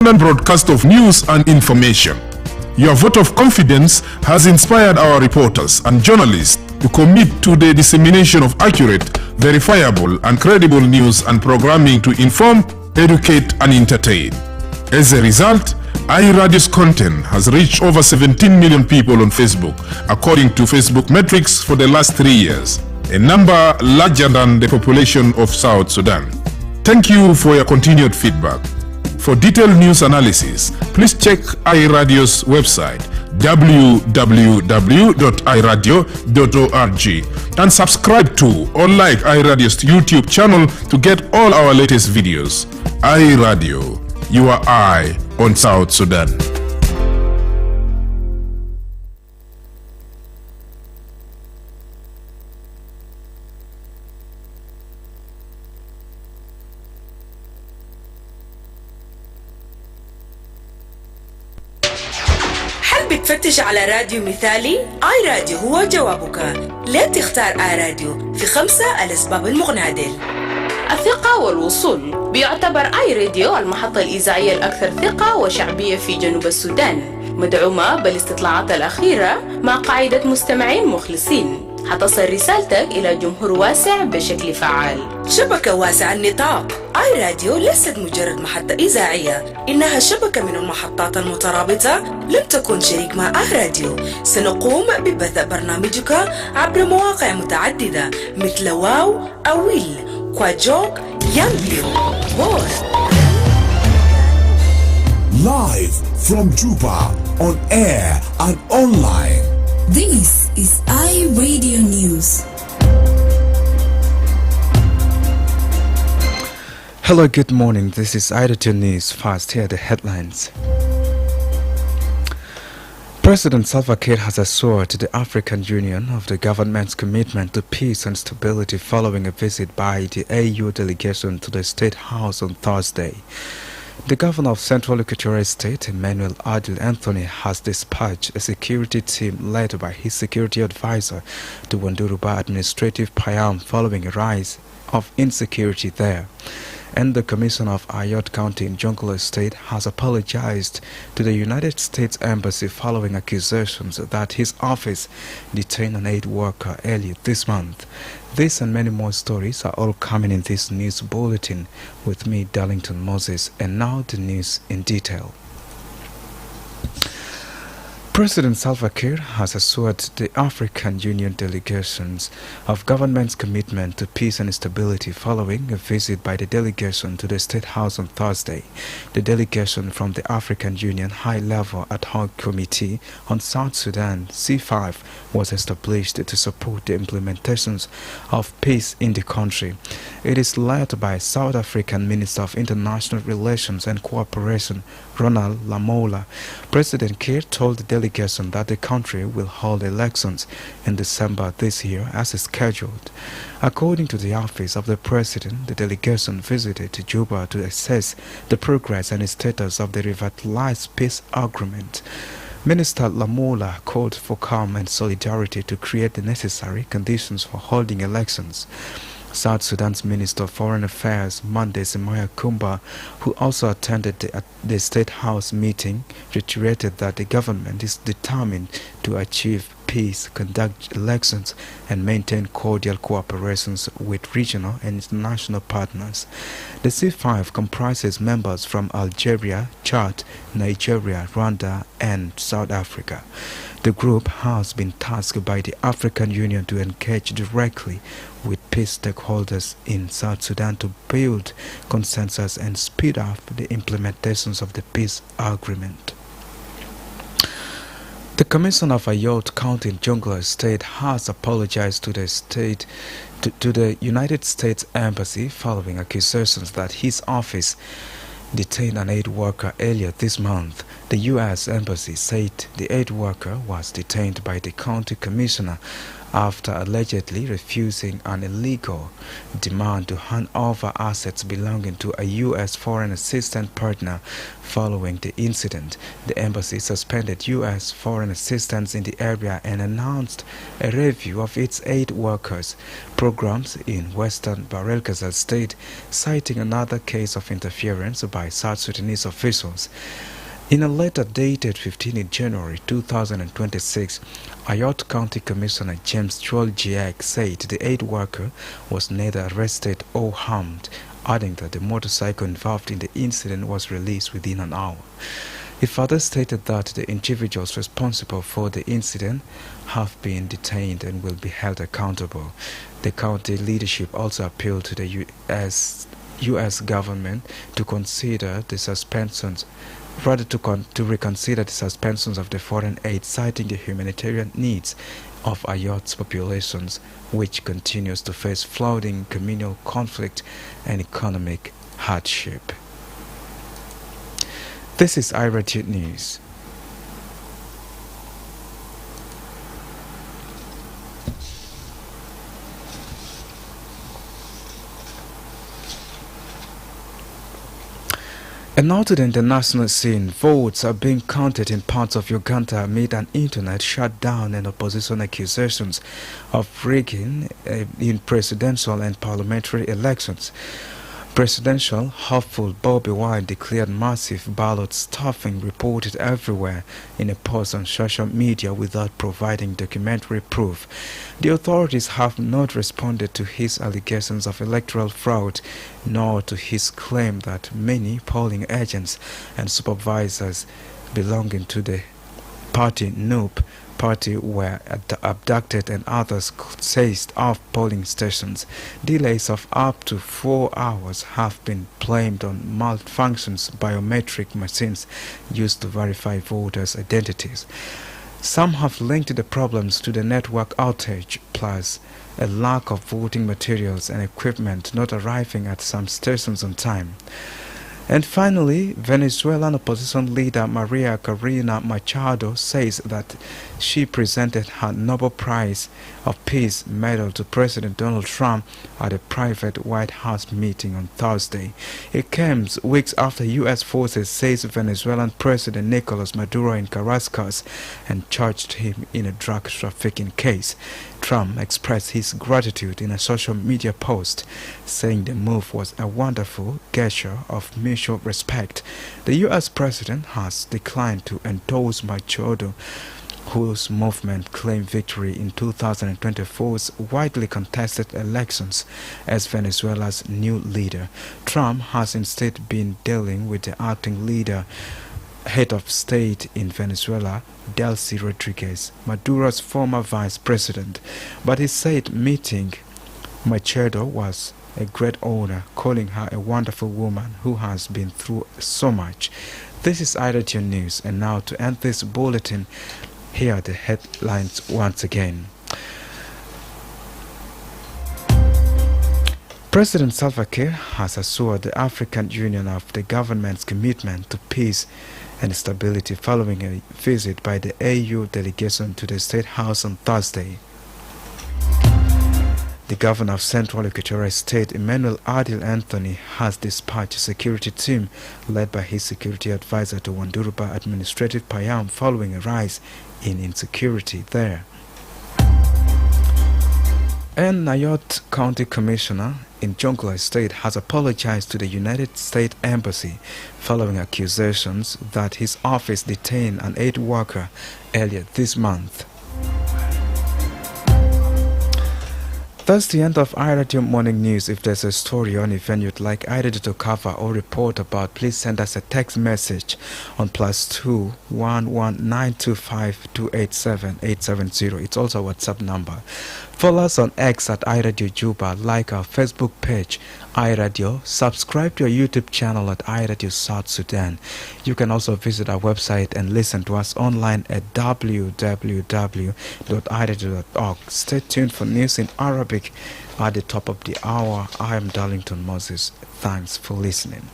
independent broadcast of news and information. Your vote of confidence has inspired our reporters and journalists to commit to the dissemination of accurate, verifiable, and credible news and programming to inform, educate, and entertain. As a result, iRadio's content has reached over 17 million people on Facebook, according to Facebook metrics for the last 3 years, a number larger than the population of South Sudan. Thank you for your continued feedback. For detailed news analysis, please check iRadio's website www.iradio.org and subscribe to or like iRadio's YouTube channel to get all our latest videos. iRadio, your eye on South Sudan. بتفتش على راديو مثالي؟ آي راديو هو جوابك. ليه تختار آي راديو؟ في 5 الأسباب المقنعة ديل. الثقة والوصول. بيعتبر آي راديو المحطة الإذاعية الأكثر ثقة وشعبية في جنوب السودان، مدعومة بالاستطلاعات الأخيرة مع قاعدة مستمعين مخلصين. حتصل رسالتك إلى جمهور واسع بشكل فعال. شبكة واسعة النطاق. آي راديو ليست مجرد محطة إذاعية، إنها شبكة من المحطات المترابطة. لم تكن شريك مع آي راديو، سنقوم ببث برنامجك عبر مواقع متعددة مثل واو، أويل، كواجوك، يانبيرو، بور. Live from Juba, on air and online. This is iRadio News. Hello, good morning. This is iRadio News. First, here are the headlines. President Salva Kiir has assured the African Union of the government's commitment to peace and stability following a visit by the AU delegation to the State House on Thursday. The governor of Central Equatorial State, Emmanuel Adil Anthony, has dispatched a security team led by his security advisor to Wanduruba Administrative Payam following a rise of insecurity there. And the commissioner of Ayot County in Jonglei State has apologized to the United States Embassy following accusations that his office detained an aid worker earlier this month. This and many more stories are all coming in this news bulletin with me, Darlington Moses, and now the news in detail. President Salva Kiir has assured the African Union delegations of government's commitment to peace and stability following a visit by the delegation to the State House on Thursday. The delegation from the African Union High-Level Ad Hoc Committee on South Sudan, C5, was established to support the implementations of peace in the country. It is led by South African Minister of International Relations and Cooperation, Ronald Lamola. President Kiir told the delegation that the country will hold elections in December this year as scheduled. According to the office of the president, the delegation visited Juba to assess the progress and status of the revitalized peace agreement. Minister Lamola called for calm and solidarity to create the necessary conditions for holding elections. South Sudan's Minister of Foreign Affairs, Monday Semaya Kumba, who also attended the State House meeting, reiterated that the government is determined to achieve peace, conduct elections, and maintain cordial cooperations with regional and international partners. The C5 comprises members from Algeria, Chad, Nigeria, Rwanda, and South Africa. The group has been tasked by the African Union to engage directly with peace stakeholders in South Sudan to build consensus and speed up the implementations of the peace agreement. The Commissioner of Ayot County in Jonglei State has apologized to the United States Embassy following accusations that his office detained an aid worker earlier this month. The U.S. Embassy said the aid worker was detained by the county commissioner after allegedly refusing an illegal demand to hand over assets belonging to a U.S. foreign assistance partner. Following the incident, the embassy suspended U.S. foreign assistance in the area and announced a review of its aid workers' programs in western Bahr el Ghazal state, citing another case of interference by South Sudanese officials. In a letter dated 15 January 2026, Ayot County Commissioner James Chwal-Jiak said the aid worker was neither arrested or harmed, adding that the motorcycle involved in the incident was released within an hour. He further stated that the individuals responsible for the incident have been detained and will be held accountable. The county leadership also appealed to the U.S. government to consider the suspensions to reconsider the suspensions of the foreign aid, citing the humanitarian needs of Ayot's populations, which continues to face flooding, communal conflict, and economic hardship. This is iRadio News. And now to the international scene. Votes are being counted in parts of Uganda amid an internet shutdown and opposition accusations of rigging in presidential and parliamentary elections. Presidential hopeful Bobi Wine declared massive ballot stuffing reported everywhere in a post on social media without providing documentary proof. The authorities have not responded to his allegations of electoral fraud, nor to his claim that many polling agents and supervisors belonging to the party NUP party were abducted and others seized off polling stations. Delays of up to 4 hours have been blamed on malfunctions biometric machines used to verify voters' identities. Some have linked the problems to the network outage, plus a lack of voting materials and equipment not arriving at some stations on time. And finally, Venezuelan opposition leader Maria Corina Machado says that she presented her Nobel Prize of Peace medal to President Donald Trump at a private White House meeting on Thursday. It comes weeks after U.S. forces seized Venezuelan President Nicolas Maduro in Caracas and charged him in a drug trafficking case. Trump expressed his gratitude in a social media post, saying the move was a wonderful gesture of mutual respect. The U.S. president has declined to endorse Machado, whose movement claimed victory in 2024's widely contested elections as Venezuela's new leader. Trump has instead been dealing with the acting leader, head of state in Venezuela, Delcy Rodriguez, Maduro's former vice president, but he said meeting Machado was a great honor, calling her a wonderful woman who has been through so much. This is iRadio News, and now to end this bulletin, here are the headlines once again. President Salva Kiir has assured the African Union of the government's commitment to peace and stability following a visit by the AU delegation to the State House on Thursday. The governor of Central Equatorial State, Emmanuel Adil Anthony, has dispatched a security team led by his security advisor to Wanduruba Administrative Payam following a rise in insecurity there. And Ayot County Commissioner in Jonglei State has apologized to the United States Embassy following accusations that his office detained an aid worker earlier this month. That's the end of iRadio Morning News. If there's a story or an event you'd like iRadio to cover or report about, please send us a text message on +2 11925 287 870. It's also a WhatsApp number. Follow us on X at iRadio Juba, like our Facebook page, iRadio, subscribe to our YouTube channel at iRadio South Sudan. You can also visit our website and listen to us online at www.iradio.org. Stay tuned for news in Arabic at the top of the hour. I am Darlington Moses. Thanks for listening.